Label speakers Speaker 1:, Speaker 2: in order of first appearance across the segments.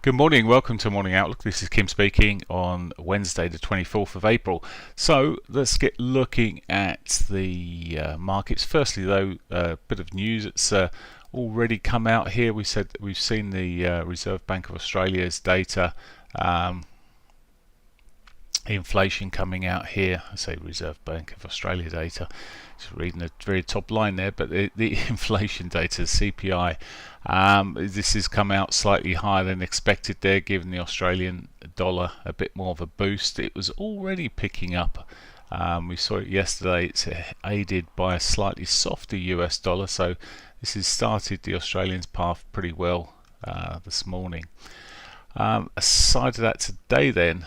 Speaker 1: Good morning, welcome to Morning Outlook. This is Kim speaking on Wednesday the 24th of April. So let's get looking at the markets. Firstly though, a bit of news. It's already come out here. We've seen the Reserve Bank of Australia's data, inflation coming out here. I say Reserve Bank of Australia data, just reading the very top line there, but the inflation data, CPI, this has come out slightly higher than expected there, giving the Australian dollar a bit more of a boost. It was already picking up. We saw it yesterday. It's aided by a slightly softer US dollar, so this has started the Australian's path pretty well this morning. Aside of that, today then,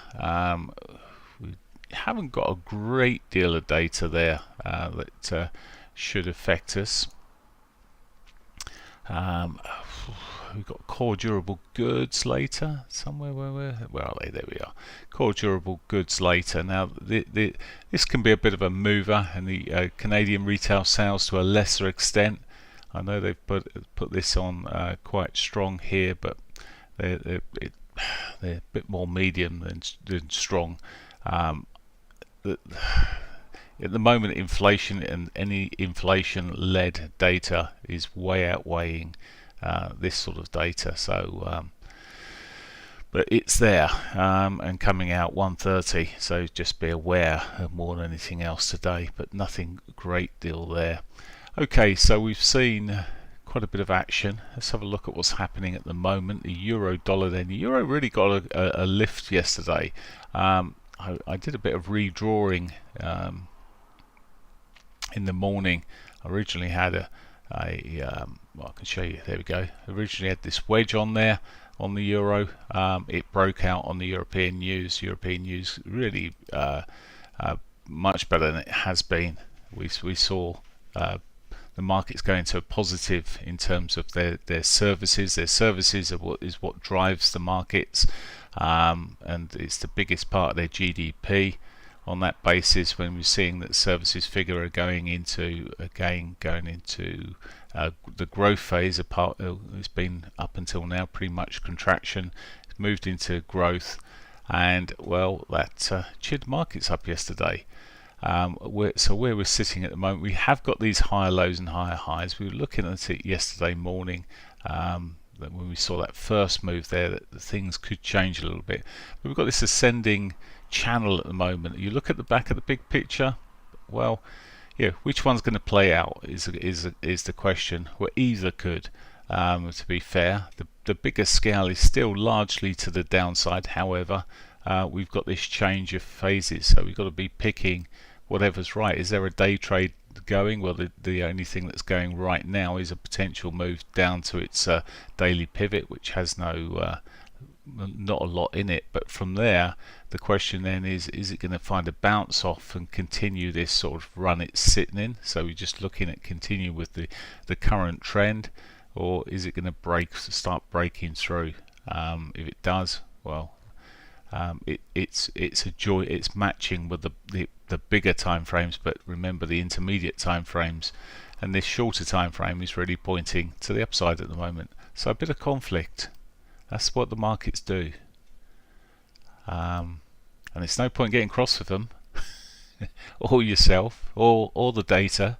Speaker 1: we haven't got a great deal of data there that should affect us. We've got core durable goods later somewhere. Where are they? There we are. Core durable goods later. Now this can be a bit of a mover, and the Canadian retail sales to a lesser extent. I know they've put this on quite strong here, but they're a bit more medium than strong. At the moment, inflation and any inflation-led data is way outweighing this sort of data. So, but it's there and coming out 1:30. So just be aware more than anything else today. But nothing great deal there. Okay, so we've seen quite a bit of action. Let's have a look at what's happening at the moment. The euro dollar then. The euro really got a lift yesterday. I did a bit of redrawing in the morning. I originally had well, I can show you. There we go. Originally had this wedge on there on the euro. It broke out on the European news. European news really much better than it has been. We saw the market's going to a positive in terms of their services. Their services are what drives the markets, and it's the biggest part of their GDP. On that basis, when we're seeing that services figure are going into the growth phase, it's been up until now pretty much contraction. It's moved into growth, and well, that cheered markets up yesterday. So where we're sitting at the moment, we have got these higher lows and higher highs. We were looking at it yesterday morning, that when we saw that first move there, that things could change a little bit. But we've got this ascending channel at the moment. You look at the back of the big picture. Well, yeah, which one's going to play out is the question. Well, either could. To be fair, the bigger scale is still largely to the downside. However, we've got this change of phases, so we've got to be picking whatever's right. Is there a day trade going? Well, the only thing that's going right now is a potential move down to its daily pivot, which has not a lot in it. But from there, the question then is it going to find a bounce off and continue this sort of run it's sitting in? So we're just looking at continue with the current trend, or is it going to start breaking through? If it does, well, it's a joy. It's matching with the bigger time frames, but remember the intermediate time frames, and this shorter time frame is really pointing to the upside at the moment. So a bit of conflict. That's what the markets do, and it's no point getting cross with them or yourself or the data.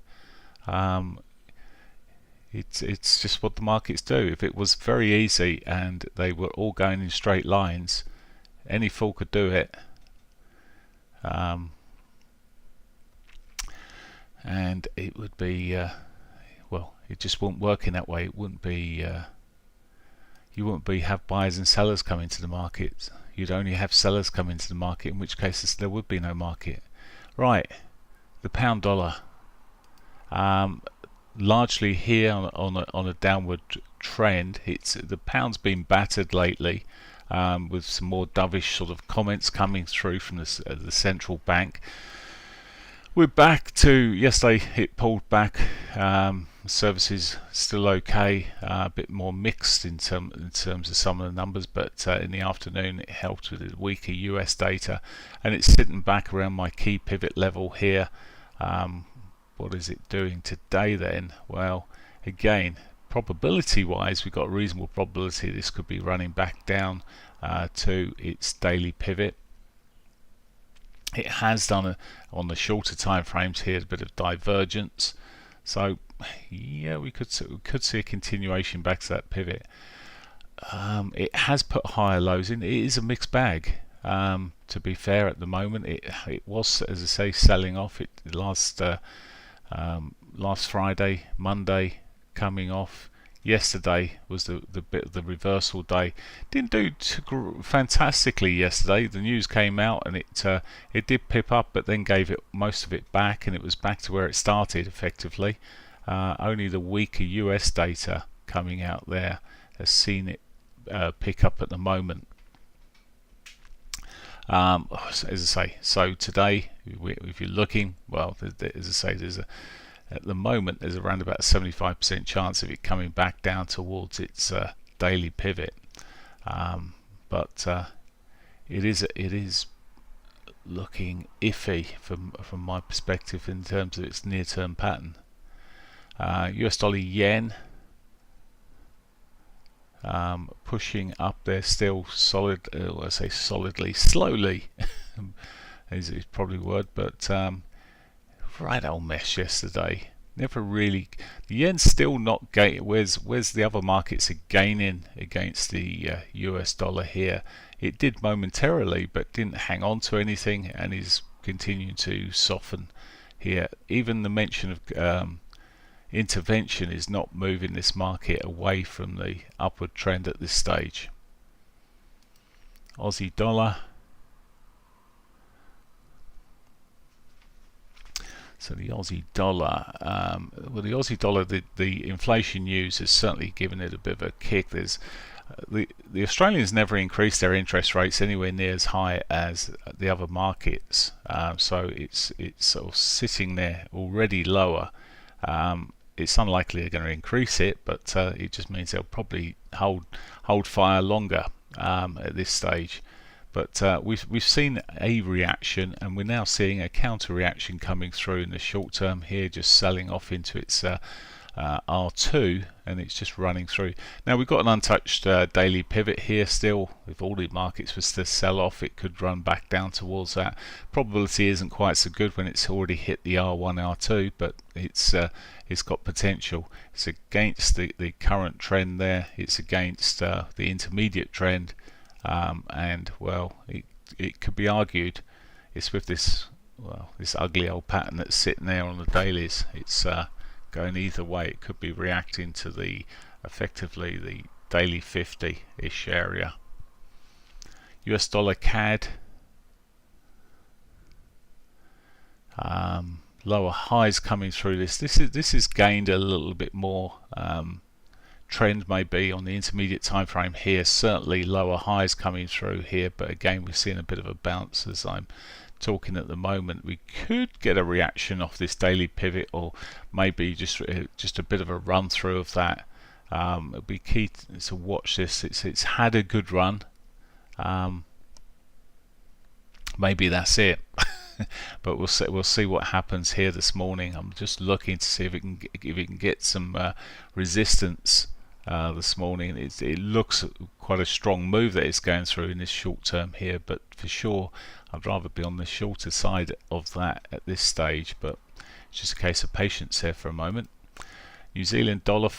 Speaker 1: It's just what the markets do. If it was very easy and they were all going in straight lines, any fool could do it. And it would be well, it just wouldn't work in that way. It wouldn't be you wouldn't have buyers and sellers come into the market. You'd only have sellers come into the market, in which cases there would be no market. Right, the pound dollar, largely here on a downward trend. The pound's been battered lately, with some more dovish sort of comments coming through from the central bank. We're back to yesterday. It pulled back. Services still okay, a bit more mixed in terms of some of the numbers, but in the afternoon it helped with the weaker US data, and it's sitting back around my key pivot level here. What is it doing today then? Well, again, probability wise, we've got a reasonable probability this could be running back down to its daily pivot. It has done on the shorter time frames here a bit of divergence, so yeah, we could see a continuation back to that pivot. It has put higher lows in. It is a mixed bag. To be fair, at the moment, it was, as I say, selling off. It last Friday, Monday, coming off. Yesterday was the reversal day. Didn't do fantastically yesterday. The news came out and it did pip up, but then gave it most of it back, and it was back to where it started effectively. Only the weaker US data coming out there has seen it pick up at the moment. As I say, so today, if you're looking, well, as I say, at the moment there's around about a 75% chance of it coming back down towards its daily pivot, but it is looking iffy from my perspective in terms of its near-term pattern. US dollar yen pushing up there, still solid. I say solidly, slowly is probably the word, but right old mess yesterday. Never really. The yen's still not gaining. Where's the other markets are gaining against the US dollar here? It did momentarily, but didn't hang on to anything, and is continuing to soften here. Even the mention of intervention is not moving this market away from the upward trend at this stage. Aussie dollar. So the Aussie dollar, the inflation news has certainly given it a bit of a kick. There's the Australians never increased their interest rates anywhere near as high as the other markets, so it's sort of sitting there already lower. It's unlikely they're going to increase it, but it just means they'll probably hold fire longer at this stage. But we've seen a reaction, and we're now seeing a counter reaction coming through in the short term here, just selling off into its R2, and it's just running through. Now we've got an untouched daily pivot here still. If all the markets was to sell off, it could run back down towards that. Probability isn't quite so good when it's already hit the R1, R2, but it's got potential. It's against the current trend there. It's against the intermediate trend. And well, it could be argued it's with this ugly old pattern that's sitting there on the dailies. It's going either way. It could be reacting to effectively the daily 50-ish area. US dollar CAD, lower highs coming through this. This is gained a little bit more. Trend may be on the intermediate time frame here, certainly lower highs coming through here, but again we're seeing a bit of a bounce as I'm talking at the moment. We could get a reaction off this daily pivot, or maybe just a bit of a run through of that. It'll be key to watch this. It's had a good run. Maybe that's it. But we'll see what happens here this morning. I'm just looking to see if it can get some resistance this morning. It looks quite a strong move that it's going through in this short term here, but for sure I'd rather be on the shorter side of that at this stage. But it's just a case of patience here for a moment. New Zealand dollar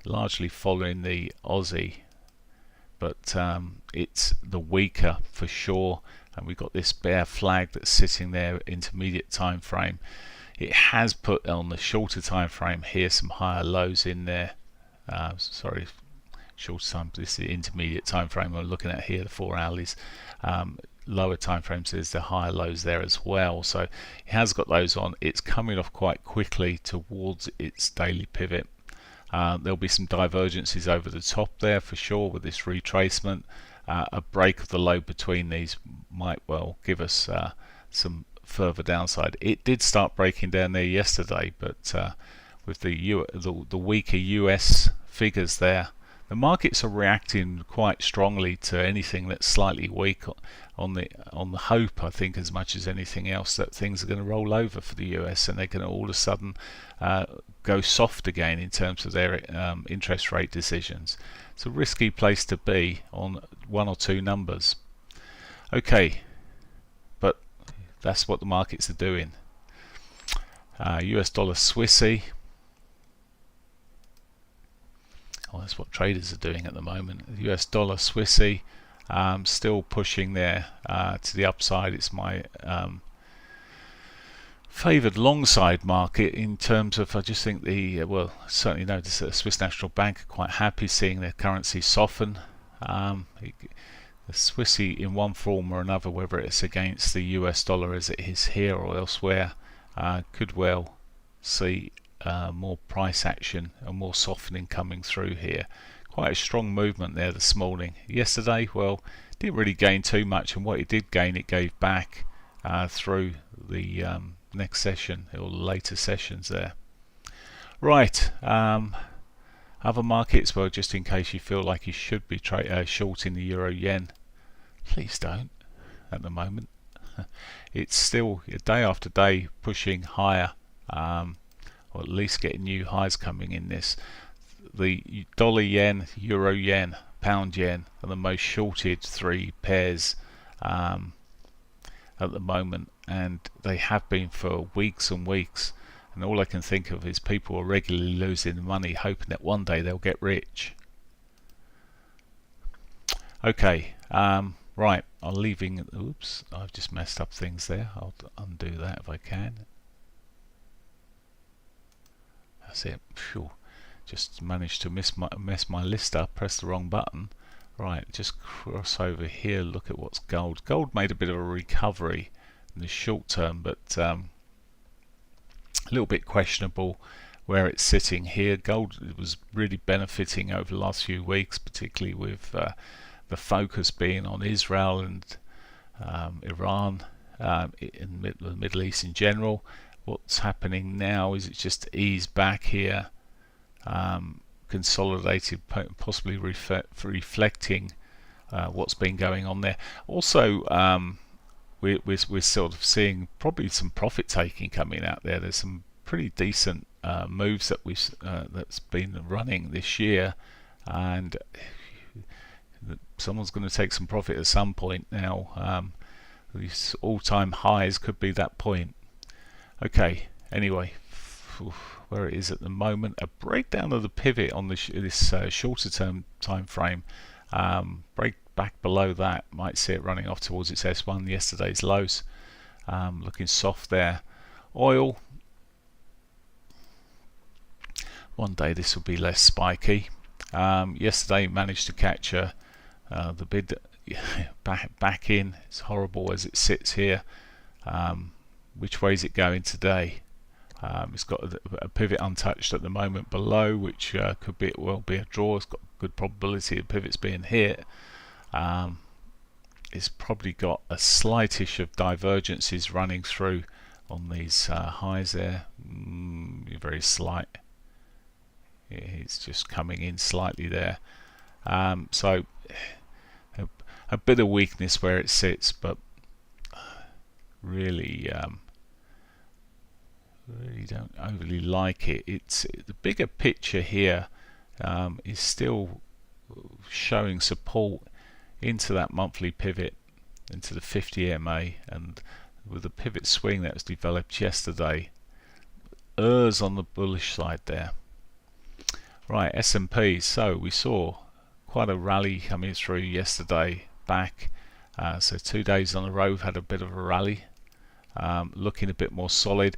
Speaker 1: largely following the Aussie, but it's the weaker for sure. And we've got this bear flag that's sitting there, intermediate time frame. It has put on the shorter time frame here some higher lows in there. Sorry, shorter time. This is the intermediate time frame we're looking at here, the 4 hourlies. Lower time frames, there's the higher lows there as well. So it has got those on. It's coming off quite quickly towards its daily pivot. There'll be some divergences over the top there for sure with this retracement. A break of the low between these might well give us some further downside. It did start breaking down there yesterday, but with the weaker US figures there, the markets are reacting quite strongly to anything that's slightly weak on the hope, I think, as much as anything else, that things are going to roll over for the US and they're going to all of a sudden go soft again in terms of their interest rate decisions. It's a risky place to be on one or two numbers. Okay, but that's what the markets are doing. US dollar Swissy. Well, that's what traders are doing at the moment. US dollar Swissy, still pushing there to the upside. It's my favoured long side market in terms of, I just think well, certainly notice that the Swiss National Bank are quite happy seeing their currency soften. The Swissy in one form or another, whether it's against the US dollar as it is here or elsewhere, could well see more price action and more softening coming through here. Quite a strong movement there this morning. Yesterday, well, didn't really gain too much, and what it did gain, it gave back through the next session or later sessions there. Right, other markets, well, just in case you feel like you should be short in the euro yen, please don't at the moment. It's still day after day pushing higher, or at least getting new highs coming in this. The dollar yen, euro yen, pound yen are the most shorted three pairs at the moment, and they have been for weeks and weeks, and all I can think of is people are regularly losing money hoping that one day they'll get rich. Okay, right, I'm leaving. Oops, I've just messed up things there. I'll undo that if I can. That's it. Phew. Just managed to mess my list up, press the wrong button. Right, just cross over here, look at what's gold. Gold made a bit of a recovery in the short term, but a little bit questionable where it's sitting here. Gold was really benefiting over the last few weeks, particularly with the focus being on Israel and Iran, in the Middle East in general. What's happening now is it's just eased back here, consolidated, possibly reflecting what's been going on there. Also, we're sort of seeing probably some profit taking coming out there. There's some pretty decent moves that that's been running this year, and someone's going to take some profit at some point now. These all-time highs could be that point. Okay, anyway, where it is at the moment, a breakdown of the pivot on this shorter term time frame. Break back below that, might see it running off towards its S1, yesterday's lows. Looking soft there. Oil, one day this will be less spiky. Yesterday managed to catch the bid back in. It's horrible as it sits here. Which way is it going today? It's got a pivot untouched at the moment below, which could be a draw. It's got good probability of pivots being hit. It's probably got a slightish of divergences running through on these highs there. Very slight. It's just coming in slightly there. So a bit of weakness where it sits, but really don't overly like it. It's the bigger picture here is still showing support into that monthly pivot, into the 50 EMA, and with the pivot swing that was developed yesterday, errs on the bullish side there. Right, S&P. So we saw quite a rally coming through yesterday back. So 2 days on the row had a bit of a rally. Looking a bit more solid.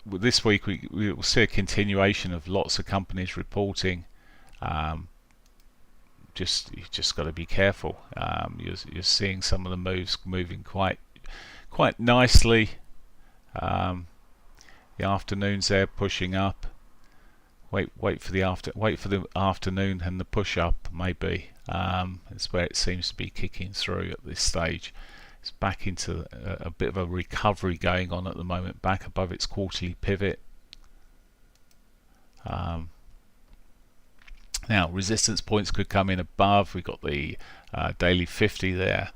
Speaker 1: This week we will see a continuation of lots of companies reporting. You just got to be careful. You're seeing some of the moves moving quite nicely. The afternoons there pushing up. Wait for the afternoon and the push up maybe. It's where it seems to be kicking through at this stage. It's back into a bit of a recovery going on at the moment, back above its quarterly pivot. Now resistance points could come in above. We got the daily 50 there,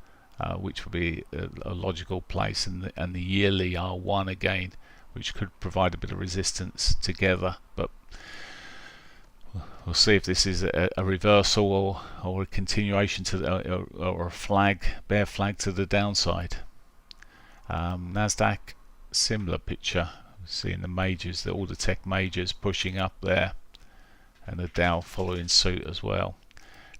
Speaker 1: which would be a logical place, and the yearly R1 again, which could provide a bit of resistance together. But we'll see if this is a reversal or a continuation to the, or a flag, bear flag to the downside. Nasdaq, similar picture. Seeing the majors, all the tech majors pushing up there, and the Dow following suit as well.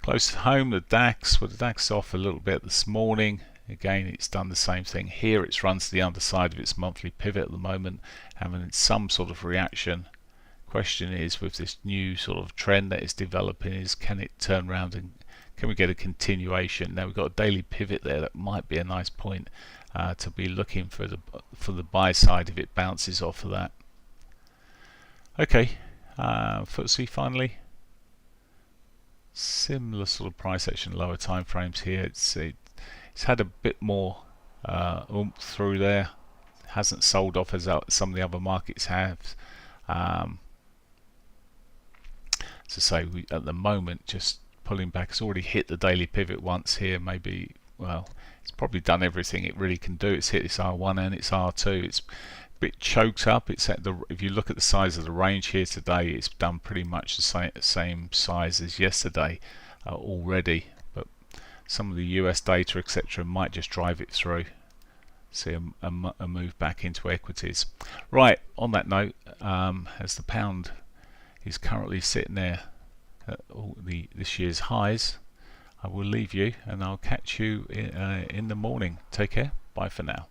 Speaker 1: Close to home, the DAX. Well, the DAX is off a little bit this morning. Again, it's done the same thing here. It's run to the underside of its monthly pivot at the moment, having some sort of reaction. Question is, with this new sort of trend that is developing, is can it turn around and can we get a continuation? Now we've got a daily pivot there that might be a nice point to be looking for the buy side if it bounces off of that. Okay, FTSE finally, similar sort of price action, lower time frames here. It's had a bit more oomph through there. It hasn't sold off as some of the other markets have. To say, at the moment, just pulling back. It's already hit the daily pivot once here. Maybe, well, it's probably done everything it really can do. It's hit its R1 and its R2. It's a bit choked up. It's at the, if you look at the size of the range here today, it's done pretty much the same size as yesterday already. But some of the US data, etc., might just drive it through. See a move back into equities. Right, on that note, as the pound is currently sitting there at all this year's highs, I will leave you and I'll catch you in the morning. Take care. Bye for now.